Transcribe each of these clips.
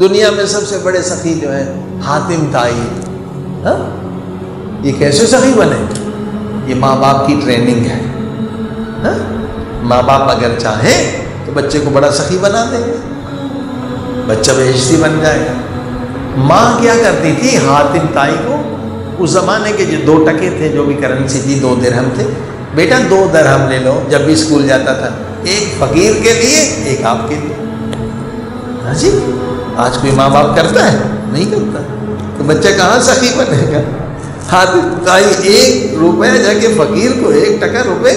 دنیا میں سب سے بڑے سخی جو ہیں حاتم طائی، ہاں یہ کیسے سخی بنے؟ یہ ماں باپ کی ٹریننگ ہے، ہاں ماں باپ اگر چاہیں تو بچے کو بڑا سخی بنا دیں گے، بچہ بہشتی بن جائے گا۔ ماں کیا کرتی تھی حاتم طائی کو، اس زمانے کے جو 2 ٹکے تھے، جو بھی کرنسی تھی 2 درہم تھے، بیٹا 2 درہم لے لو، جب بھی اسکول جاتا تھا، ایک فقیر کے لیے ایک آپ کے لیے۔ ہاں جی، آج کوئی ماں باپ کرتا ہے؟ نہیں کرتا، تو بچہ کہاں سخی بنے گا؟ حاتم طائی 1 روپے جا کے فقیر کو 1 ٹکا روپے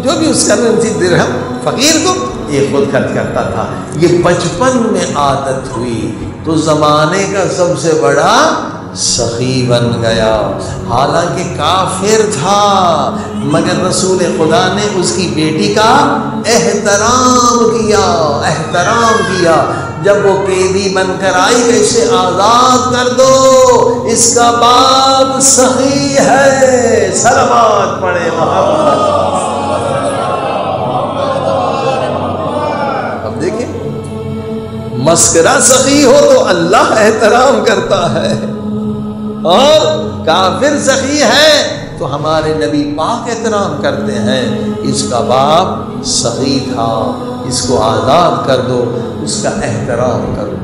جو بھی اس کرنسی درہم فقیر کو یہ خود خرچ کرتا تھا۔ یہ بچپن میں عادت ہوئی تو زمانے کا سب سے بڑا سخی بن گیا، حالانکہ کافر تھا، مگر رسول خدا نے اس کی بیٹی کا احترام کیا۔ جب وہ قیدی بن کر آئی کہ اسے آزاد کر دو، اس کا باپ سخی ہے، صلوات پڑھے محمد۔ اب دیکھیں، مسکرہ سخی ہو تو اللہ احترام کرتا ہے، اور کافر سخی ہے تو ہمارے نبی پاک احترام کرتے ہیں۔ اس کا باپ سخی تھا، اس کو آزاد کر دو، اس کا احترام کر دو۔